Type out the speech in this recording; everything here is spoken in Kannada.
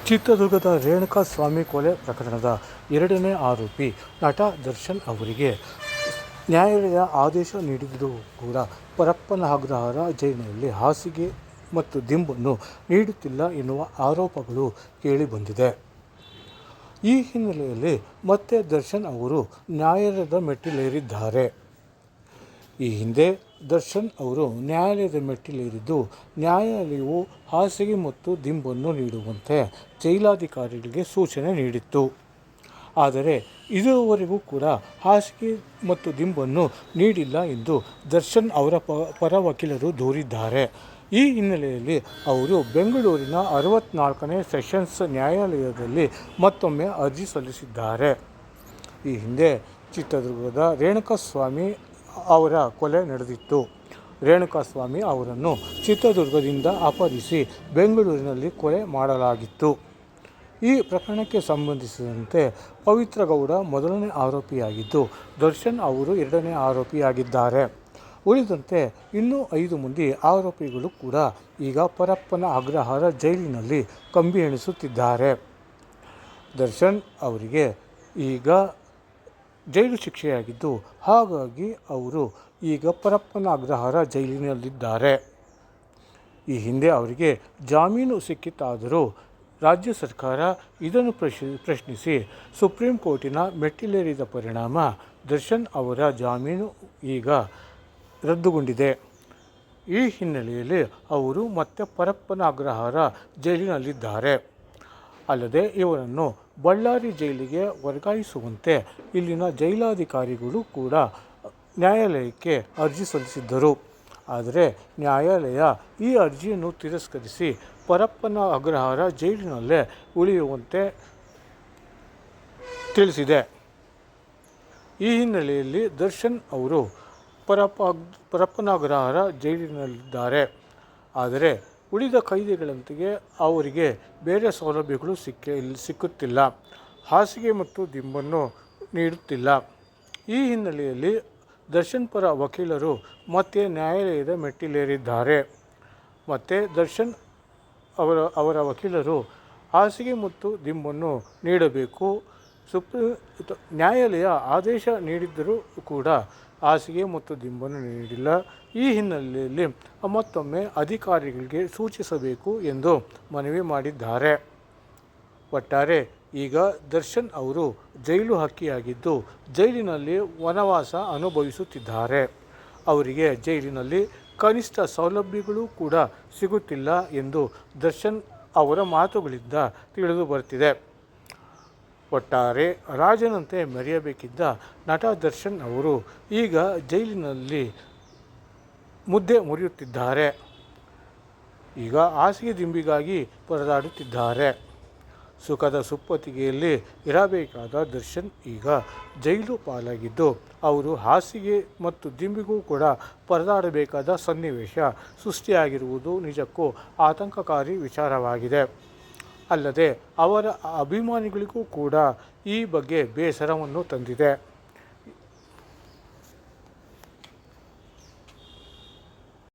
ಚಿತ್ರದುರ್ಗದ ರೇಣುಕಾಸ್ವಾಮಿ ಕೊಲೆ ಪ್ರಕರಣದ ಎರಡನೇ ಆರೋಪಿ ನಟ ದರ್ಶನ್ ಅವರಿಗೆ ನ್ಯಾಯಾಲಯ ಆದೇಶ ನೀಡಿದರೂ ಕೂಡ ಪರಪ್ಪನ ಅಗ್ರಹಾರ ಜೈಲಿನಲ್ಲಿ ಹಾಸಿಗೆ ಮತ್ತು ದಿಂಬನ್ನು ನೀಡುತ್ತಿಲ್ಲ ಎನ್ನುವ ಆರೋಪಗಳು ಕೇಳಿಬಂದಿದೆ. ಈ ಹಿನ್ನೆಲೆಯಲ್ಲಿ ಮತ್ತೆ ದರ್ಶನ್ ಅವರು ನ್ಯಾಯಾಲಯದ ಮೆಟ್ಟಿಲೇರಿದ್ದಾರೆ. ಈ ಹಿಂದೆ ದರ್ಶನ್ ಅವರು ನ್ಯಾಯಾಲಯದ ಮೆಟ್ಟಿಲೇರಿದ್ದು, ನ್ಯಾಯಾಲಯವು ಹಾಸಿಗೆ ಮತ್ತು ದಿಂಬನ್ನು ನೀಡುವಂತೆ ಜೈಲಾಧಿಕಾರಿಗಳಿಗೆ ಸೂಚನೆ ನೀಡಿತ್ತು. ಆದರೆ ಇದುವರೆಗೂ ಕೂಡ ಹಾಸಿಗೆ ಮತ್ತು ದಿಂಬನ್ನು ನೀಡಿಲ್ಲ ಎಂದು ದರ್ಶನ್ ಅವರ ಪರ ವಕೀಲರು ದೂರಿದ್ದಾರೆ. ಈ ಹಿನ್ನೆಲೆಯಲ್ಲಿ ಅವರು ಬೆಂಗಳೂರಿನ 64ನೇ ಸೆಷನ್ಸ್ ನ್ಯಾಯಾಲಯದಲ್ಲಿ ಮತ್ತೊಮ್ಮೆ ಅರ್ಜಿ ಸಲ್ಲಿಸಿದ್ದಾರೆ. ಈ ಹಿಂದೆ ಚಿತ್ರದುರ್ಗದ ರೇಣುಕಾಸ್ವಾಮಿ ಅವರ ಕೊಲೆ ನಡೆದಿತ್ತು. ರೇಣುಕಾಸ್ವಾಮಿ ಅವರನ್ನು ಚಿತ್ರದುರ್ಗದಿಂದ ಅಪಹರಿಸಿ ಬೆಂಗಳೂರಿನಲ್ಲಿ ಕೊಲೆ ಮಾಡಲಾಗಿತ್ತು. ಈ ಪ್ರಕರಣಕ್ಕೆ ಸಂಬಂಧಿಸಿದಂತೆ ಪವಿತ್ರ ಗೌಡ ಮೊದಲನೇ ಆರೋಪಿಯಾಗಿದ್ದು, ದರ್ಶನ್ ಅವರು ಎರಡನೇ ಆರೋಪಿಯಾಗಿದ್ದಾರೆ. ಉಳಿದಂತೆ ಇನ್ನೂ 5 ಮಂದಿ ಆರೋಪಿಗಳು ಕೂಡ ಈಗ ಪರಪ್ಪನ ಅಗ್ರಹಾರ ಜೈಲಿನಲ್ಲಿ ಕಂಬಿ ಎಣಿಸುತ್ತಿದ್ದಾರೆ. ದರ್ಶನ್ ಅವರಿಗೆ ಈಗ ಜೈಲು ಶಿಕ್ಷೆಯಾಗಿದ್ದು, ಹಾಗಾಗಿ ಅವರು ಈಗ ಪರಪ್ಪನ ಅಗ್ರಹಾರ ಜೈಲಿನಲ್ಲಿದ್ದಾರೆ. ಈ ಹಿಂದೆ ಅವರಿಗೆ ಜಾಮೀನು ಸಿಕ್ಕಿತಾದರೂ ರಾಜ್ಯ ಸರ್ಕಾರ ಇದನ್ನು ಪ್ರಶ್ನಿಸಿ ಸುಪ್ರೀಂ ಕೋರ್ಟಿನ ಮೆಟ್ಟಿಲೇರಿದ ಪರಿಣಾಮ ದರ್ಶನ್ ಅವರ ಜಾಮೀನು ಈಗ ರದ್ದುಗೊಂಡಿದೆ. ಈ ಹಿನ್ನೆಲೆಯಲ್ಲಿ ಅವರು ಮತ್ತೆ ಪರಪ್ಪನ ಅಗ್ರಹಾರ ಜೈಲಿನಲ್ಲಿದ್ದಾರೆ. ಅಲ್ಲದೆ ಇವರನ್ನು ಬಳ್ಳಾರಿ ಜೈಲಿಗೆ ವರ್ಗಾಯಿಸುವಂತೆ ಇಲ್ಲಿನ ಜೈಲಾಧಿಕಾರಿಗಳು ಕೂಡ ನ್ಯಾಯಾಲಯಕ್ಕೆ ಅರ್ಜಿ ಸಲ್ಲಿಸಿದ್ದರು. ಆದರೆ ನ್ಯಾಯಾಲಯ ಈ ಅರ್ಜಿಯನ್ನು ತಿರಸ್ಕರಿಸಿ ಪರಪ್ಪನ ಅಗ್ರಹಾರ ಜೈಲಿನಲ್ಲೇ ಉಳಿಯುವಂತೆ ತಿಳಿಸಿದೆ. ಈ ಹಿನ್ನೆಲೆಯಲ್ಲಿ ದರ್ಶನ್ ಅವರು ಪರಪ್ಪನ ಅಗ್ರಹಾರ ಜೈಲಿನಲ್ಲಿದ್ದಾರೆ. ಆದರೆ ಉಳಿದ ಕೈದಿಗಳಂತೆಯೇ ಅವರಿಗೆ ಬೇರೆ ಸೌಲಭ್ಯಗಳು ಸಿಕ್ಕುತ್ತಿಲ್ಲ. ಹಾಸಿಗೆ ಮತ್ತು ದಿಂಬನ್ನು ನೀಡುತ್ತಿಲ್ಲ. ಈ ಹಿನ್ನೆಲೆಯಲ್ಲಿ ದರ್ಶನ್ ಪರ ವಕೀಲರು ಮತ್ತೆ ನ್ಯಾಯಾಲಯದ ಮೆಟ್ಟಿಲೇರಿದ್ದಾರೆ. ಮತ್ತು ದರ್ಶನ್ ಅವರ ವಕೀಲರು ಹಾಸಿಗೆ ಮತ್ತು ದಿಂಬನ್ನು ನೀಡಬೇಕು. ನ್ಯಾಯಾಲಯ ಆದೇಶ ನೀಡಿದ್ದರೂ ಕೂಡ ಹಾಸಿಗೆ ಮತ್ತು ದಿಂಬನ್ನು ನೀಡಿಲ್ಲ. ಈ ಹಿನ್ನೆಲೆಯಲ್ಲಿ ಮತ್ತೊಮ್ಮೆ ಅಧಿಕಾರಿಗಳಿಗೆ ಸೂಚಿಸಬೇಕು ಎಂದು ಮನವಿ ಮಾಡಿದ್ದಾರೆ. ಒಟ್ಟಾರೆ ಈಗ ದರ್ಶನ್ ಅವರು ಜೈಲು ಹಕ್ಕಿಯಾಗಿದ್ದು, ಜೈಲಿನಲ್ಲಿ ವನವಾಸ ಅನುಭವಿಸುತ್ತಿದ್ದಾರೆ. ಅವರಿಗೆ ಜೈಲಿನಲ್ಲಿ ಕನಿಷ್ಠ ಸೌಲಭ್ಯಗಳು ಕೂಡ ಸಿಗುತ್ತಿಲ್ಲ ಎಂದು ದರ್ಶನ್ ಅವರ ಮಾತುಗಳಿಂದ ತಿಳಿದು ಬರ್ತಿದೆ. ಒಟ್ಟಾರೆ ರಾಜನಂತೆ ಮೆರೆಯಬೇಕಿದ್ದ ನಟ ದರ್ಶನ್ ಅವರು ಈಗ ಜೈಲಿನಲ್ಲಿ ಮುದ್ದೆ ಮುರಿಯುತ್ತಿದ್ದಾರೆ. ಈಗ ಹಾಸಿಗೆ ದಿಂಬಿಗಾಗಿ ಪರದಾಡುತ್ತಿದ್ದಾರೆ. ಸುಖದ ಸುಪ್ಪತ್ತಿಗೆಯಲ್ಲಿ ಇರಬೇಕಾದ ದರ್ಶನ್ ಈಗ ಜೈಲು ಪಾಲಾಗಿದ್ದು, ಅವರು ಹಾಸಿಗೆ ಮತ್ತು ದಿಂಬಿಗೂ ಕೂಡ ಪರದಾಡಬೇಕಾದ ಸನ್ನಿವೇಶ ಸೃಷ್ಟಿಯಾಗಿರುವುದು ನಿಜಕ್ಕೂ ಆತಂಕಕಾರಿ ವಿಚಾರವಾಗಿದೆ. ಅಲ್ಲದೆ ಅವರ ಅಭಿಮಾನಿಗಳಿಗೂ ಕೂಡ ಈ ಬಗ್ಗೆ ಬೇಸರವನ್ನು ತಂದಿದೆ.